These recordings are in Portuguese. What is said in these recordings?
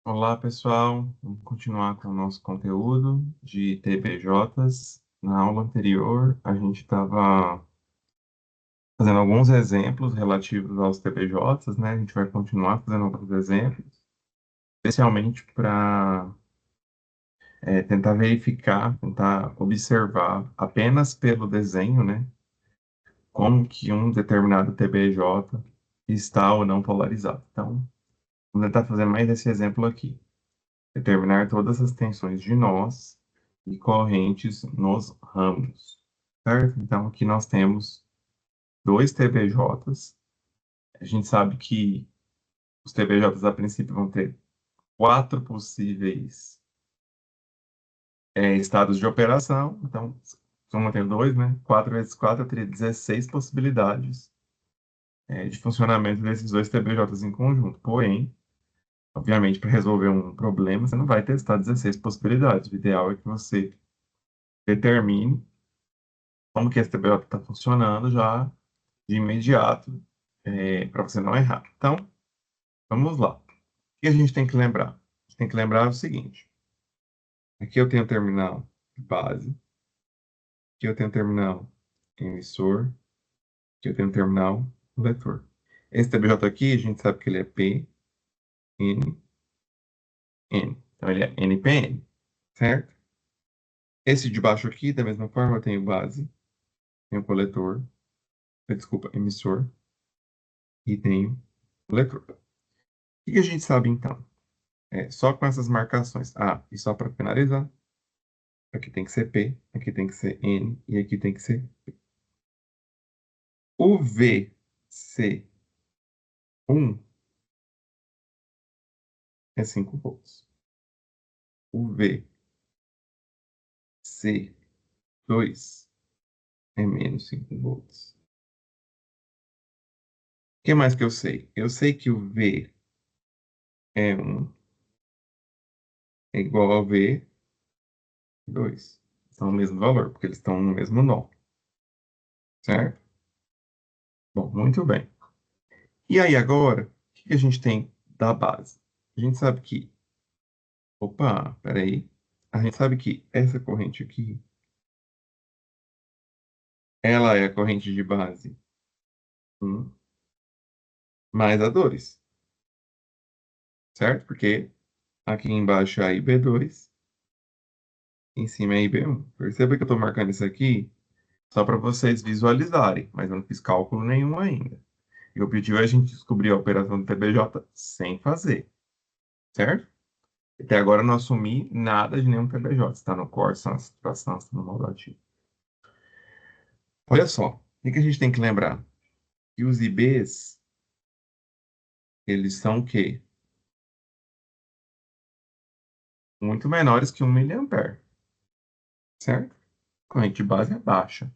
Olá, pessoal. Vamos continuar com o nosso conteúdo de TPJs. Na aula anterior, a gente estava fazendo alguns exemplos relativos aos TPJs, né? A gente vai continuar fazendo alguns exemplos, especialmente para tentar verificar, tentar observar apenas pelo desenho, né? Como que um determinado TPJ está ou não polarizado. Então, vamos tentar fazer mais esse exemplo aqui. Determinar todas as tensões de nós e correntes nos ramos, certo? Então, aqui nós temos dois TBJs. A gente sabe que os TBJs, a princípio, vão ter quatro possíveis estados de operação. Então, vamos ter dois, né? 4 vezes 4, eu teria 16 possibilidades de funcionamento desses dois TBJs em conjunto. Porém, obviamente, para resolver um problema, você não vai testar 16 possibilidades. O ideal é que você determine como que esse TBJ está funcionando já de imediato, para você não errar. Então, vamos lá. O que a gente tem que lembrar? A gente tem que lembrar o seguinte: aqui eu tenho o terminal de base, aqui eu tenho o terminal emissor, aqui eu tenho o terminal coletor. Esse TBJ aqui, a gente sabe que ele é P, N, N. Então, ele é NPN, certo? Esse de baixo aqui, da mesma forma, eu tenho base, tenho coletor, desculpa, emissor, e tenho coletor. O que a gente sabe, então? Só com essas marcações. Ah, e só para finalizar, aqui tem que ser P, aqui tem que ser N e aqui tem que ser P. O VC1 é 5 volts. O VC2 é menos 5 volts. O que mais que eu sei? Eu sei que o V é 1 é igual ao V2. São o mesmo valor, porque eles estão no mesmo nó. Certo? Bom, muito bem. E aí agora, o que a gente tem da base? A gente sabe que Opa, peraí. A gente sabe que essa corrente aqui, ela é a corrente de base 1 mais a 2, certo? Porque aqui embaixo é a IB2, em cima é a IB1. Perceba que eu estou marcando isso aqui só para vocês visualizarem, mas eu não fiz cálculo nenhum ainda. E o objetivo é a gente descobrir a operação do TBJ sem fazer, certo? Até agora eu não assumi nada de nenhum TBJ. Está no core, está na situação, está no modo ativo. Olha só, o que a gente tem que lembrar? Que os IBs, eles são o quê? Muito menores que 1 mA, certo? Corrente de base é baixa.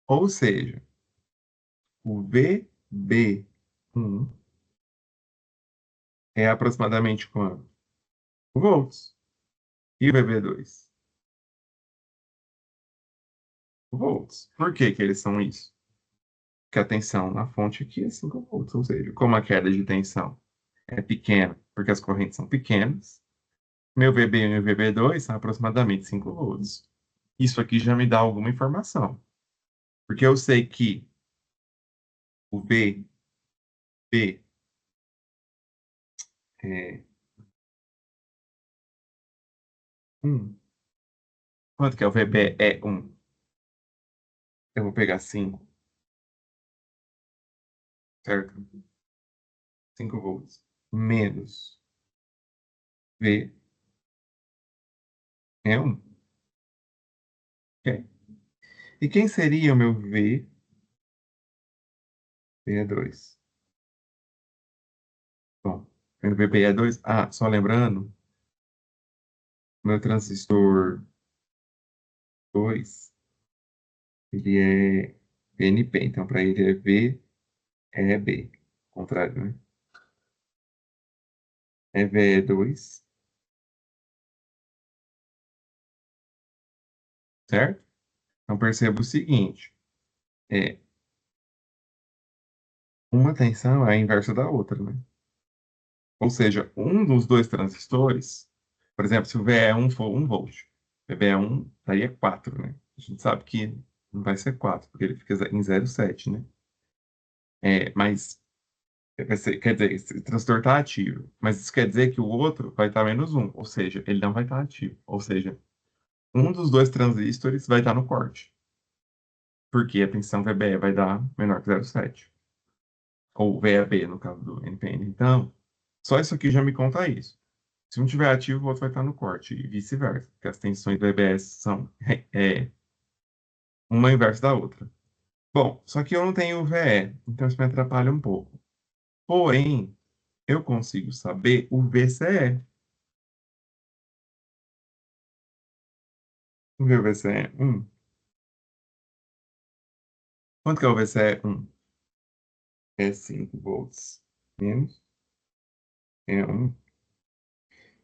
Ou seja, o VB1 é aproximadamente quanto? Volts. E o VB2? Volts. Por que que eles são isso? Porque a tensão na fonte aqui é 5 volts. Ou seja, como a queda de tensão é pequena, porque as correntes são pequenas, meu VB1 e o VB2 são aproximadamente 5 volts. Isso aqui já me dá alguma informação. Porque eu sei que o VB é 1. Quanto que é o VB é 1? Eu vou pegar 5, certo? 5 volts. Menos V é 1. Ok? E quem seria o meu V? V é 2. Bom, meu VB é 2. Ah, só lembrando, meu transistor 2, ele é VNP. Então, para ele é V, é B. Contrário, né? É V é 2, certo? Então, perceba o seguinte. É, uma tensão é a inversa da outra, né? Ou seja, um dos dois transistores, por exemplo, se o VE1 for 1 volt, o VE1 daria 4, né? A gente sabe que não vai ser 4, porque ele fica em 0,7, né? Mas quer dizer, esse transistor está ativo, mas isso quer dizer que o outro vai estar -1, ou seja, ele não vai estar ativo. Ou seja, um dos dois transistores vai estar no corte, porque a tensão VBE vai dar menor que 0,7, ou VAB, no caso do NPN. Então, só isso aqui já me conta isso. Se um estiver ativo, o outro vai estar no corte, e vice-versa, porque as tensões VBS são uma inversa da outra. Bom, só que eu não tenho VE, então isso me atrapalha um pouco. Porém, eu consigo saber o VCE. O VCE 1. Quanto que é o VCE 1? É 5 volts menos, é 1.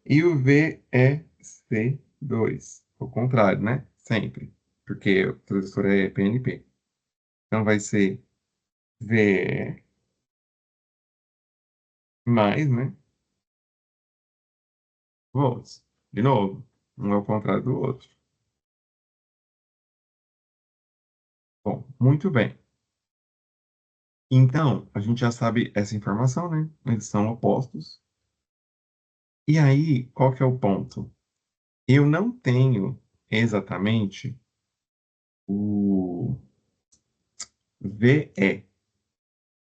E o VEC 2, o contrário, né? Sempre, porque o transistor é PNP. Então vai ser VE mais, né? Volts. De novo, um é o contrário do outro. Bom, muito bem. Então, a gente já sabe essa informação, né? Eles são opostos. E aí, qual que é o ponto? Eu não tenho exatamente o VE.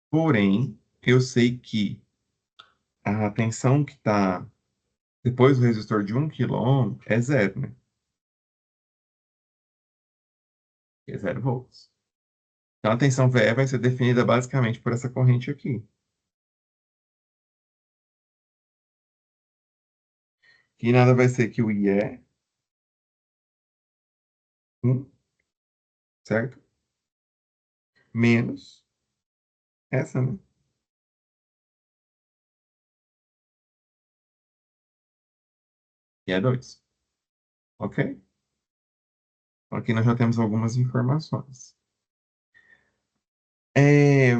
Porém, eu sei que a tensão que está depois do resistor de 1 kΩ é zero, né? É 0 volts. Então, a tensão VE vai ser definida basicamente por essa corrente aqui, que nada vai ser que o IE, 1, certo? Menos essa, né? E é 2, ok? Então, aqui nós já temos algumas informações. É,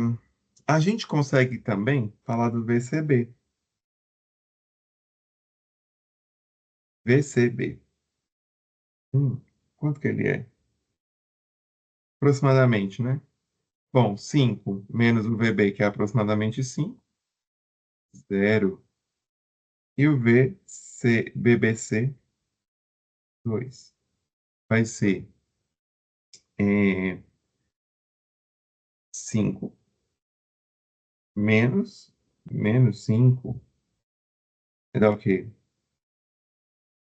a gente consegue também falar do VCB. VCB. Quanto que ele é? Aproximadamente, né? Bom, 5 menos o VB, que é aproximadamente 5, 0. E o BBC 2 vai ser 5 menos 5. Dá o quê?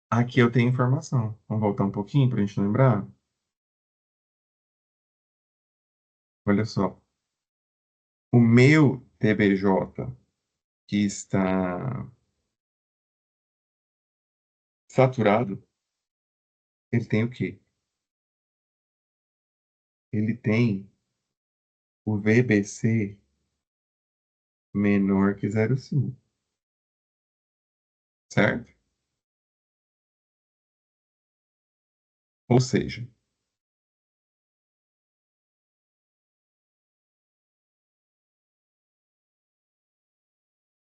Aqui eu tenho informação. Vamos voltar um pouquinho para a gente lembrar? Olha só. O meu TBJ, que está saturado, ele tem o quê? Ele tem o VBC menor que 0,5, certo? Ou seja,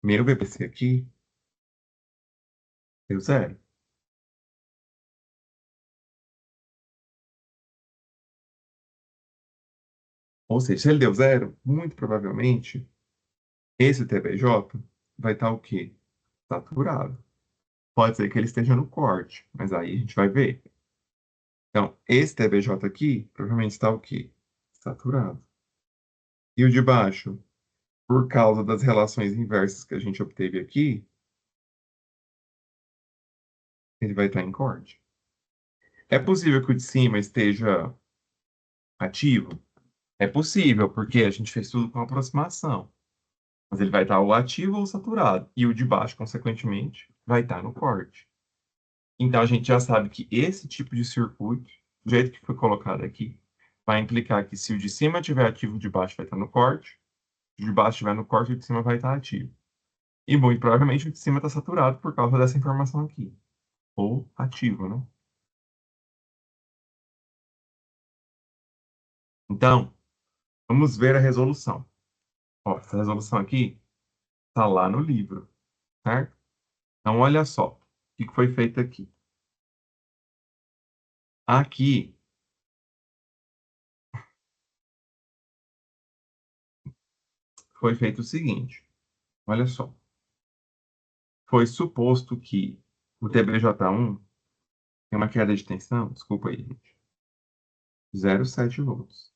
meu VBC aqui deu zero. Ou seja, se ele deu zero, muito provavelmente esse TBJ vai estar o quê? Saturado. Pode ser que ele esteja no corte, mas aí a gente vai ver. Então, esse TBJ aqui provavelmente está o quê? Saturado. E o de baixo, por causa das relações inversas que a gente obteve aqui, ele vai estar em corte. É possível que o de cima esteja ativo? É possível, porque a gente fez tudo com aproximação. Mas ele vai estar ou ativo ou saturado. E o de baixo, consequentemente, vai estar no corte. Então a gente já sabe que esse tipo de circuito, do jeito que foi colocado aqui, vai implicar que se o de cima estiver ativo, o de baixo vai estar no corte. Se o de baixo estiver no corte, o de cima vai estar ativo. E muito provavelmente o de cima está saturado por causa dessa informação aqui. Ou ativo, né? Então, vamos ver a resolução. Ó, essa resolução aqui está lá no livro. certo? Então, olha só o que foi feito aqui. Aqui foi feito o seguinte, olha só. Foi suposto que o TBJ1 tem uma queda de tensão, desculpa aí, gente, 0,7 volts,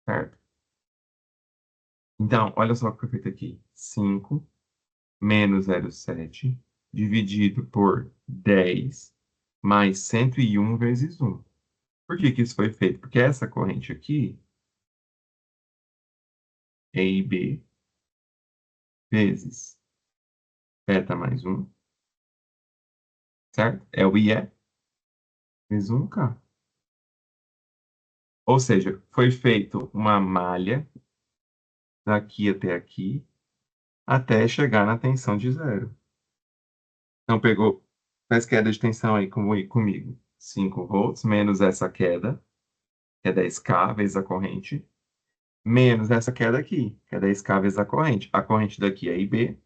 certo? Então, olha só o que foi feito aqui. 5 menos 0,7 dividido por 10 mais 101 vezes 1. Por que que isso foi feito? Porque essa corrente aqui é IB vezes beta mais 1, certo? É o IE vezes 1K. Ou seja, foi feito uma malha daqui até aqui, até chegar na tensão de zero. Então, pegou, faz queda de tensão aí comigo. 5 volts menos essa queda, que é 10K vezes a corrente, menos essa queda aqui, que é 10K vezes a corrente. A corrente daqui é IB,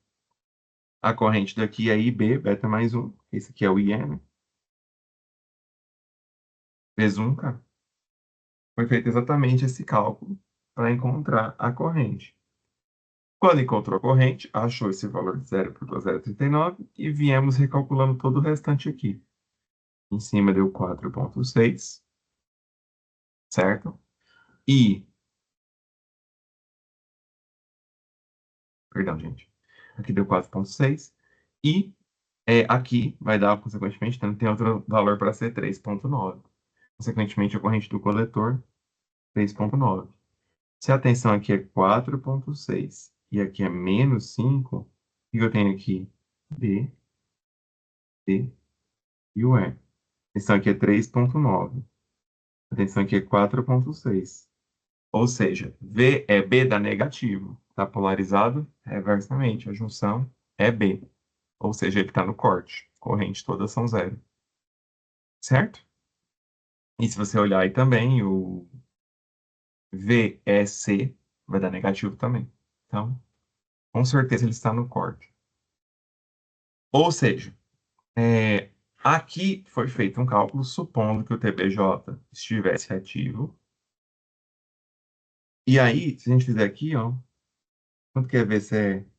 a corrente daqui é IB, beta mais 1, esse aqui é o IE, né? Vezes 1K. Foi feito exatamente esse cálculo para encontrar a corrente. Quando encontrou a corrente, achou esse valor de 0,039 e viemos recalculando todo o restante aqui. Em cima deu 4,6, certo? E, perdão, gente, aqui deu 4,6 e aqui vai dar, consequentemente, então, tem outro valor para ser 3,9. Consequentemente, a corrente do coletor, 3,9. Se a tensão aqui é 4,6 e aqui é menos 5, o que eu tenho aqui? B, D e o E. A tensão aqui é 3,9. A tensão aqui é 4,6. Ou seja, V é B dá negativo. Está polarizado reversamente. A junção é B. Ou seja, ele está no corte. Corrente todas são zero. Certo? E se você olhar aí também, o VEC vai dar negativo também. Então, com certeza ele está no corte. Ou seja, aqui foi feito um cálculo supondo que o TBJ estivesse ativo. E aí, se a gente fizer aqui, ó, quanto que é VCE?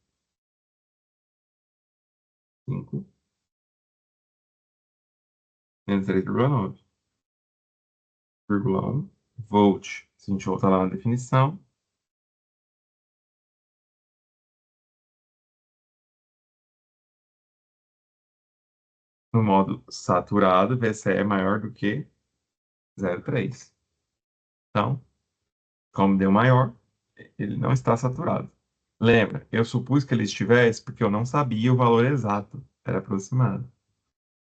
5 menos 3,9. 0,1 volt. Se a gente voltar lá na definição, no modo saturado, VCE é maior do que 0,3. Então, como deu maior, ele não está saturado. Lembra, eu supus que ele estivesse porque eu não sabia o valor exato, era aproximado.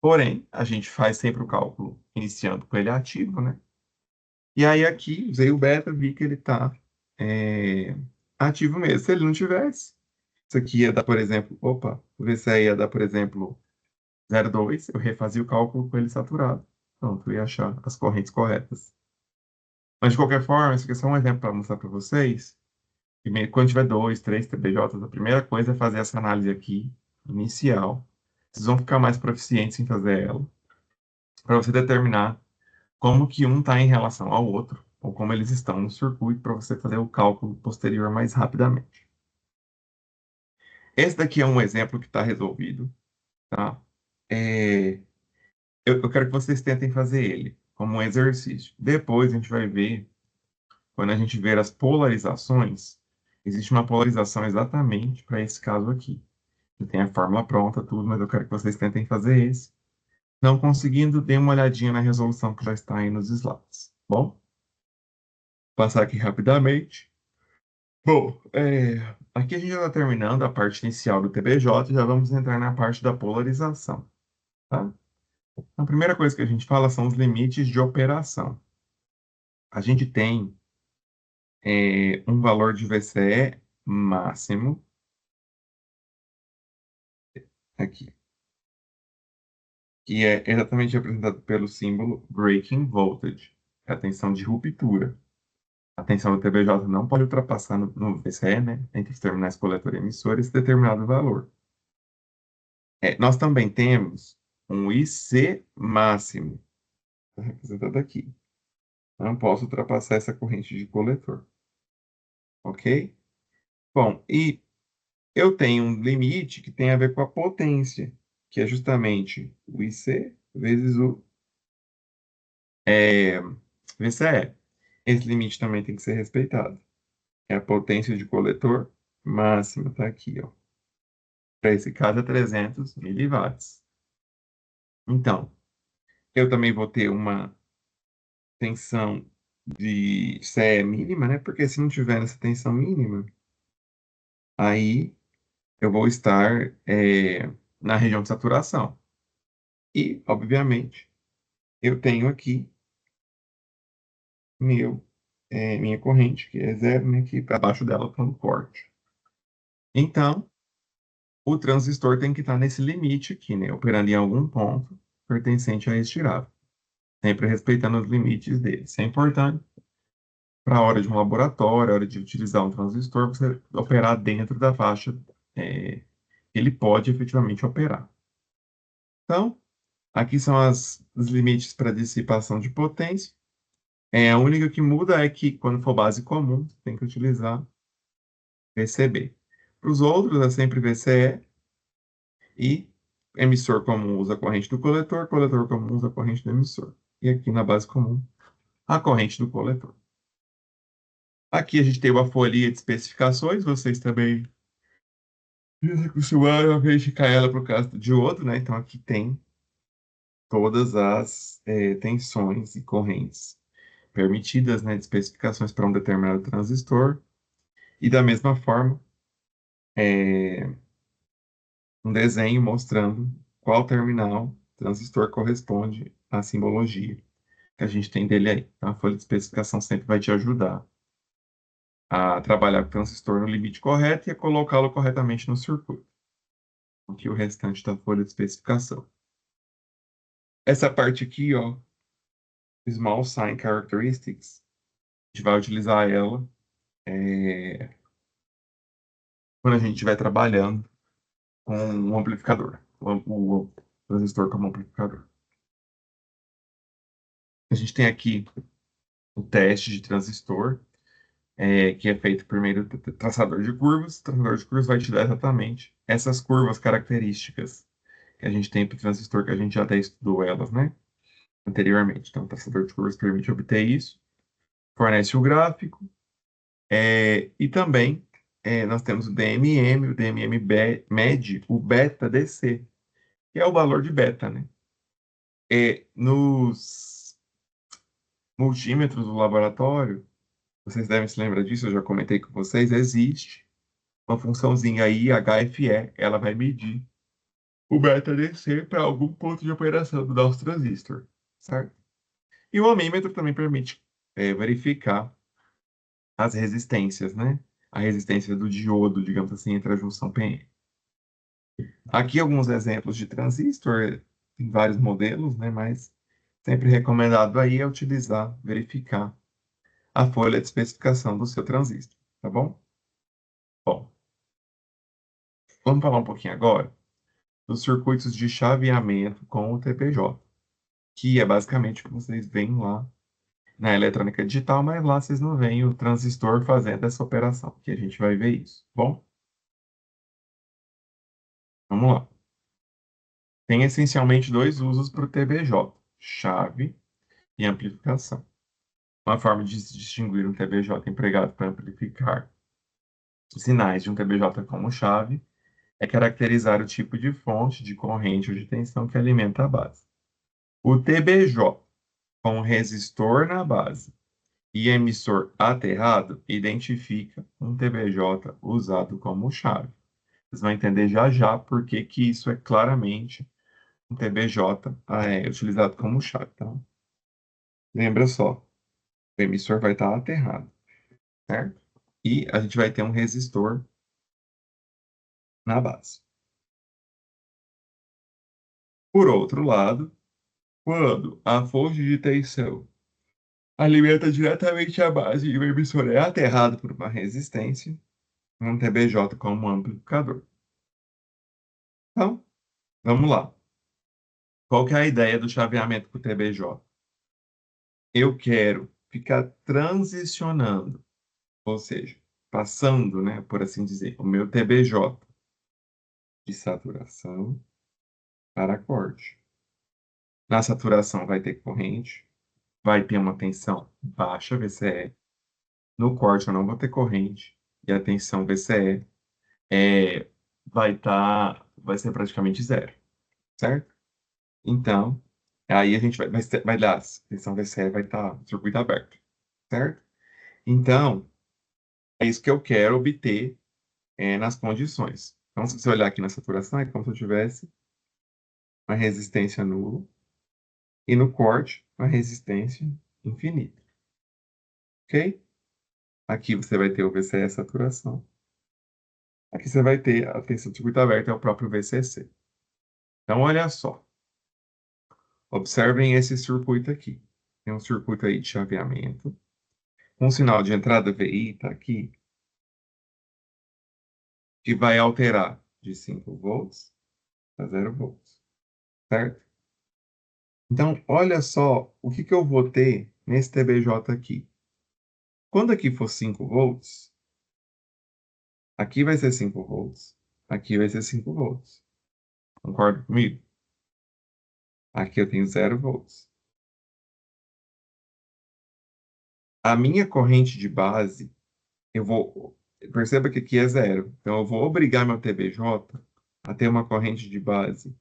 Porém, a gente faz sempre o cálculo iniciando com ele ativo, né? E aí aqui, usei o beta, vi que ele está ativo mesmo. Se ele não tivesse, isso aqui ia dar, por exemplo, opa, o VCE ia dar, por exemplo, 0,2, eu refazia o cálculo com ele saturado. Pronto, eu ia achar as correntes corretas. Mas, de qualquer forma, isso aqui é só um exemplo para mostrar para vocês. E quando tiver 2, 3 TBJs, a primeira coisa é fazer essa análise aqui, inicial. Vocês vão ficar mais proficientes em fazer ela, para você determinar como que um está em relação ao outro, ou como eles estão no circuito, para você fazer o cálculo posterior mais rapidamente. Esse daqui é um exemplo que está resolvido, tá? É, eu quero que vocês tentem fazer ele como um exercício. Depois a gente vai ver, quando a gente ver as polarizações, existe uma polarização exatamente para esse caso aqui. Eu tenho a fórmula pronta, tudo, mas eu quero que vocês tentem fazer esse. Não conseguindo, dê uma olhadinha na resolução que já está aí nos slides. Bom, passar aqui rapidamente. Bom, aqui a gente já está terminando a parte inicial do TBJ, já vamos entrar na parte da polarização, tá? A primeira coisa que a gente fala são os limites de operação. A gente tem um valor de VCE máximo aqui, que é exatamente representado pelo símbolo breaking voltage, que é a tensão de ruptura. A tensão do TBJ não pode ultrapassar no VCE, né, entre os terminais coletor e emissor, esse determinado valor. Nós também temos um IC máximo, está representado aqui. Não posso ultrapassar essa corrente de coletor, ok? Bom, e eu tenho um limite que tem a ver com a potência, que é justamente o IC vezes o VCE. Esse limite também tem que ser respeitado. É a potência de coletor máxima, está aqui, ó. Para esse caso é 300 miliwatts. Então, eu também vou ter uma tensão de CE mínima, né? Porque se não tiver essa tensão mínima, aí eu vou estar na região de saturação. E, obviamente, eu tenho aqui minha corrente, que é zero, né? Que abaixo dela está no corte. Então, o transistor tem que estar nesse limite aqui, né? Operando em algum ponto pertencente a este gráfico. Sempre respeitando os limites dele. Isso é importante para a hora de um laboratório, a hora de utilizar um transistor, você operar dentro da faixa que ele pode efetivamente operar. Então, aqui são os limites para dissipação de potência. A única que muda é que, quando for base comum, você tem que utilizar VCB. Para os outros, é sempre VCE e emissor comum usa a corrente do coletor, coletor comum usa a corrente do emissor. E aqui na base comum, a corrente do coletor. Aqui a gente tem uma folhinha de especificações, vocês também já acostumaram a verificar ela por causa de outro, né? Então aqui tem todas as tensões e correntes permitidas, né, de especificações para um determinado transistor. E da mesma forma, um desenho mostrando qual terminal transistor corresponde à simbologia que a gente tem dele aí. Então, a folha de especificação sempre vai te ajudar a trabalhar com o transistor no limite correto e a colocá-lo corretamente no circuito. Aqui o restante da folha de especificação. Essa parte aqui, ó, Small Sign Characteristics, a gente vai utilizar ela quando a gente estiver trabalhando com um amplificador, o transistor como amplificador. A gente tem aqui o teste de transistor, que é feito por meio do traçador de curvas. O traçador de curvas vai te dar exatamente essas curvas características que a gente tem para o transistor, que a gente já até estudou elas, né, anteriormente. Então, o traçador de curvas permite obter isso, fornece o gráfico, e também nós temos o DMM, mede o beta DC, que é o valor de beta, né? Nos multímetros do laboratório, vocês devem se lembrar disso, eu já comentei com vocês, existe uma funçãozinha aí, HFE, ela vai medir o beta DC para algum ponto de operação do nosso transistor, certo? E o amímetro também permite verificar as resistências, né? A resistência do diodo, digamos assim, entre a junção PN. Aqui alguns exemplos de transistor, tem vários modelos, né? Mas sempre recomendado aí é utilizar, verificar a folha de especificação do seu transistor, tá bom? Bom, vamos falar um pouquinho agora dos circuitos de chaveamento com o TPJ, que é basicamente o que vocês veem lá na eletrônica digital, mas lá vocês não veem o transistor fazendo essa operação, que a gente vai ver isso. Bom, vamos lá. Tem essencialmente dois usos para o TBJ: chave e amplificação. Uma forma de se distinguir um TBJ empregado para amplificar os sinais de um TBJ como chave é caracterizar o tipo de fonte de corrente ou de tensão que alimenta a base. O TBJ com resistor na base e emissor aterrado identifica um TBJ usado como chave. Vocês vão entender já já por que que isso é claramente um TBJ utilizado como chave. Então, lembra só, o emissor vai estar aterrado, certo? E a gente vai ter um resistor na base. Por outro lado, quando a fonte de tensão alimenta diretamente a base e o emissor é aterrado por uma resistência, um TBJ como um amplificador. Então, Vamos lá. Qual que é a ideia do chaveamento com o TBJ? Eu quero ficar transicionando, ou seja, passando, né, por assim dizer, o meu TBJ de saturação para corte. Na saturação vai ter corrente, vai ter uma tensão baixa, VCE. No corte eu não vou ter corrente e a tensão VCE vai ser praticamente zero, certo? Então, aí a gente vai dar, a tensão VCE vai estar circuito aberto, certo? Então, é isso que eu quero obter nas condições. Então, se você olhar aqui na saturação, é como se eu tivesse uma resistência nula e no corte, uma resistência infinita, ok? Aqui você vai ter o VCE saturação. Aqui você vai ter a tensão de circuito aberto, é o próprio VCC. Então, olha só. Observem esse circuito aqui. Tem um circuito aí de chaveamento. Um sinal de entrada VI está aqui, que vai alterar de 5 volts a 0 volts, certo? Então, olha só o que eu vou ter nesse TBJ aqui. Quando aqui for 5 volts, aqui vai ser 5 volts, aqui vai ser 5 volts. Concorda comigo? Aqui eu tenho 0 volts. A minha corrente de base, eu vou. Perceba que aqui é zero. Então, eu vou obrigar meu TBJ a ter uma corrente de base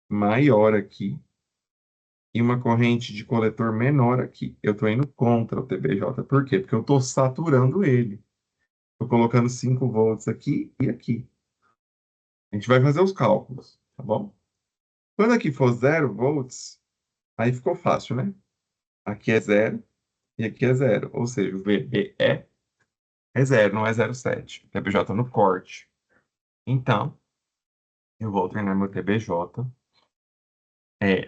maior aqui e uma corrente de coletor menor aqui. Eu estou indo contra o TBJ. Por quê? Porque eu estou saturando ele. Estou colocando 5 volts aqui e aqui. A gente vai fazer os cálculos, tá bom? Quando aqui for 0 volts, aí ficou fácil, né? Aqui é zero e aqui é zero. Ou seja, o VBE é zero, não é 0,7. O TBJ no corte. Então, eu vou treinar meu TBJ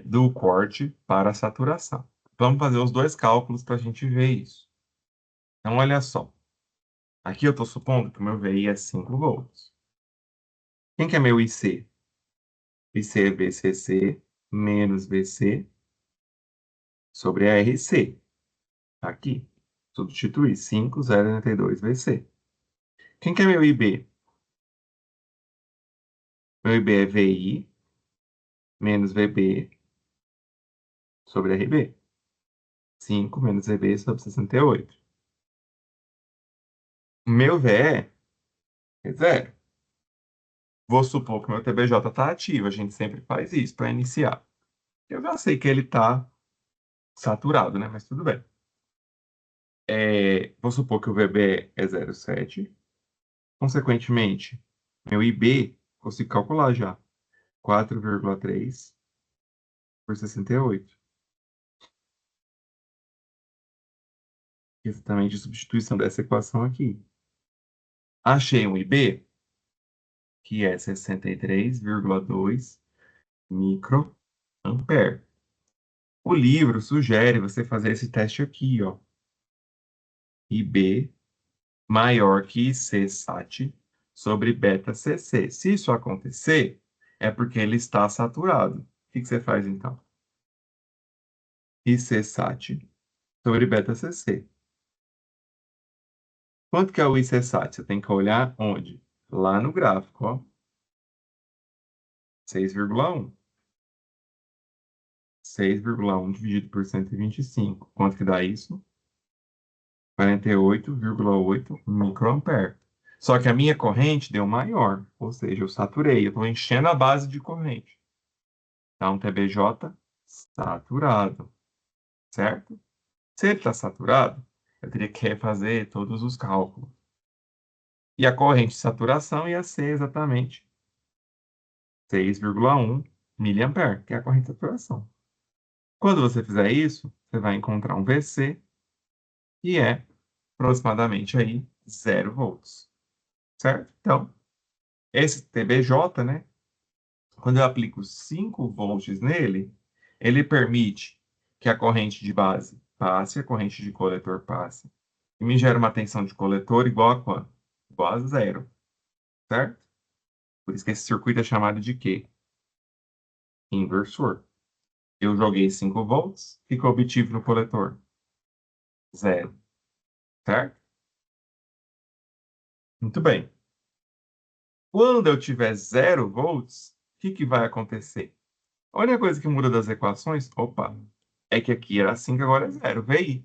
do corte para a saturação. Vamos fazer os dois cálculos para a gente ver isso. Então, olha só. Aqui eu estou supondo que o meu VI é 5 volts. Quem que é meu IC? IC é VCC menos VC sobre a RC. Aqui. Substituir 5,092 VC. Quem que é meu IB? Meu IB é VI menos VB sobre RB. 5 menos VB sobre 68. Meu VE é zero. Vou supor que meu TBJ está ativo. A gente sempre faz isso para iniciar. Eu já sei que ele está saturado, né? Mas tudo bem. Vou supor que o VB é 0,7. Consequentemente, meu IB, consigo calcular já. 4,3 por 68. Exatamente a substituição dessa equação aqui. Achei um IB, que é 63,2 microampere. O livro sugere você fazer esse teste aqui, ó. IB maior que IC-SAT sobre beta-CC. Se isso acontecer, é porque ele está saturado. O que você faz então? IC-SAT sobre beta-CC. Quanto que é o IC-SAT? Você tem que olhar onde? Lá no gráfico, ó. 6,1. 6,1 dividido por 125. Quanto que dá isso? 48,8 microampere. Só que a minha corrente deu maior, ou seja, eu saturei, eu estou enchendo a base de corrente. Então, TBJ saturado, certo? Se ele está saturado, eu teria que refazer todos os cálculos. E a corrente de saturação ia ser exatamente 6,1 miliampere, que é a corrente de saturação. Quando você fizer isso, você vai encontrar um VC, que é aproximadamente aí 0 volts, certo? Então, esse TBJ, né? Quando eu aplico 5 volts nele, ele permite que a corrente de base passe, a corrente de coletor passe, e me gera uma tensão de coletor igual a quanto? Igual a zero, certo? Por isso que esse circuito é chamado de quê? inversor. Eu joguei 5 volts, o que que eu obtive no coletor? Zero, certo? Muito bem. Quando eu tiver 0 volts, o que que vai acontecer? A única coisa que muda das equações, opa, é que aqui era 5, agora é zero. Vê aí.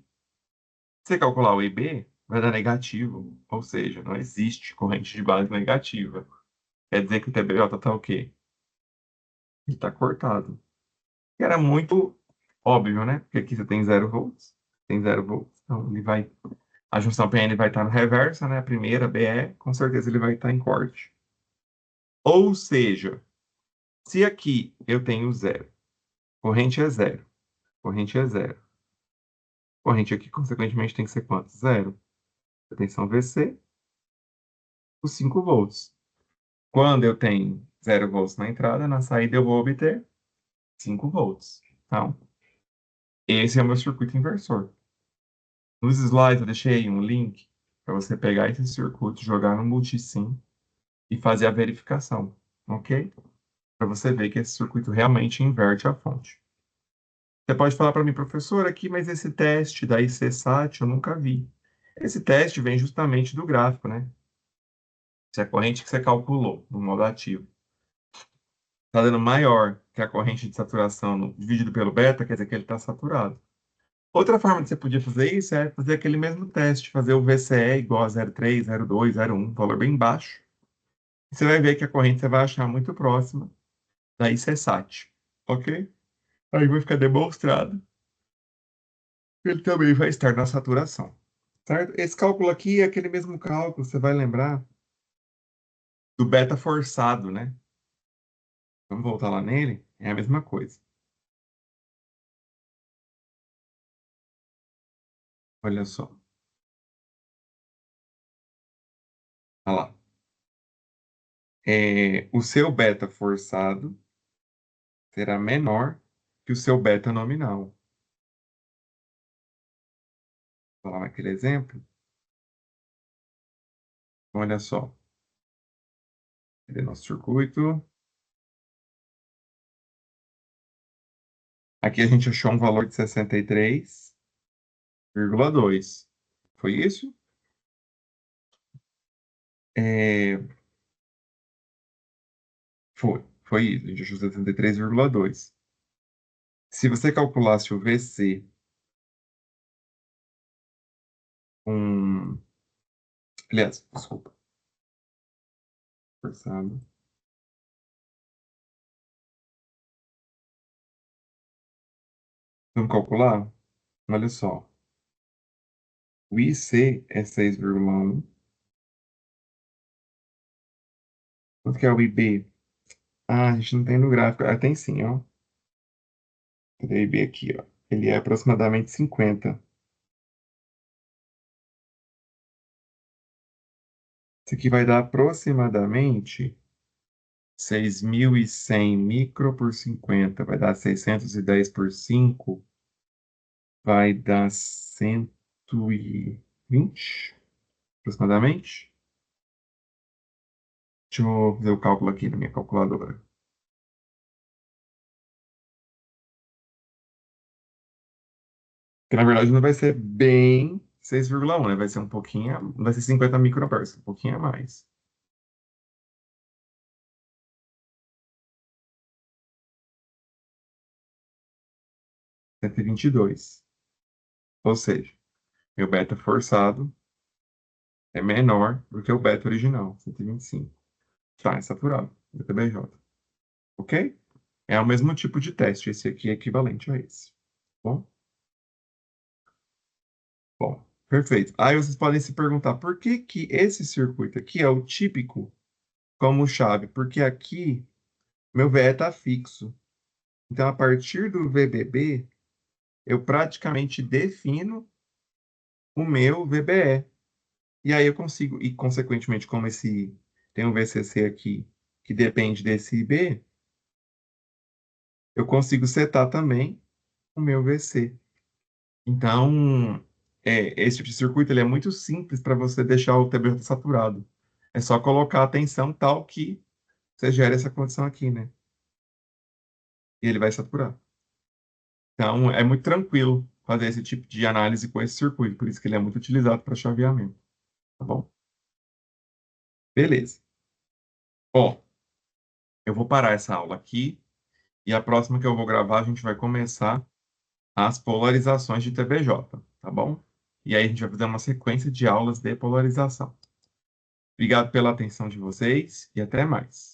Se você calcular o IB, vai dar negativo. Ou seja, não existe corrente de base negativa. Quer dizer que o TBJ está o quê? Ele está cortado. Que era muito óbvio, né? Porque aqui você tem 0 volts. Tem 0 volts. Então, ele vai... A junção PN vai estar no reverso, né? A primeira, BE, com certeza ele vai estar em corte. Ou seja, se aqui eu tenho zero, corrente é zero, corrente é zero. Corrente aqui, consequentemente, tem que ser quanto? Zero. Tensão VC, os 5 volts. Quando eu tenho 0 volts na entrada, na saída eu vou obter 5 volts. Então, esse é o meu circuito inversor. Nos slides eu deixei aí um link para você pegar esse circuito, jogar no multisim e fazer a verificação, ok? Para você ver que esse circuito realmente inverte a fonte. Você pode falar para mim, professor, aqui, mas esse teste da ICSAT eu nunca vi. Esse teste vem justamente do gráfico, né? Se a corrente que você calculou no modo ativo está dando maior que a corrente de saturação dividido pelo beta, quer dizer que ele está saturado. Outra forma que você podia fazer isso é fazer aquele mesmo teste, fazer o VCE igual a 0,3, 0,2, 0,1, valor bem baixo. E você vai ver que a corrente você vai achar muito próxima da ICSAT, ok? Aí vai ficar demonstrado que ele também vai estar na saturação, certo? Esse cálculo aqui é aquele mesmo cálculo, você vai lembrar do beta forçado, né? Vamos voltar lá nele, é a mesma coisa. Olha só, olha lá. O seu beta forçado será menor que o seu beta nominal. Vou falar naquele exemplo. Olha só. Cadê nosso circuito? Aqui a gente achou um valor de 63,2. Foi isso? É, foi isso. A gente achou 63,2. Se você calculasse o VC com... Aliás, desculpa. Forçado. Vamos calcular? Olha só. O IC é 6,1. Quanto que é o IB? Ah, a gente não tem no gráfico. Ah, tem sim, ó. Cadê o IB aqui, ó? Ele é aproximadamente 50. Isso aqui vai dar aproximadamente 6.100 micro por 50. Vai dar 610 por 5. Vai dar 120, aproximadamente. Deixa eu fazer o cálculo aqui na minha calculadora. Que na verdade não vai ser bem 6,1, né? Vai ser um pouquinho, não vai ser 50 microamperes, um pouquinho a mais. 122. Ou seja, meu beta forçado é menor do que o beta original, 125. Tá, é saturado, BTBJ. Ok? É o mesmo tipo de teste, esse aqui é equivalente a esse. Bom? Bom, perfeito. Aí vocês podem se perguntar, por que que esse circuito aqui é o típico como chave? Porque aqui meu VE está fixo. Então, a partir do VBB, eu praticamente defino o meu VBE. E aí eu consigo, e consequentemente, como esse tem um VCC aqui que depende desse IB, eu consigo setar também o meu VC. Então, esse tipo de circuito ele é muito simples para você deixar o TBJ saturado. É só colocar a tensão tal que você gera essa condição aqui, né? e ele vai saturar. Então, é muito tranquilo fazer esse tipo de análise com esse circuito, por isso que ele é muito utilizado para chaveamento, tá bom? Beleza. Ó, eu vou parar essa aula aqui e a próxima que eu vou gravar, a gente vai começar as polarizações de TBJ, tá bom? E aí a gente vai fazer uma sequência de aulas de polarização. Obrigado pela atenção de vocês e até mais.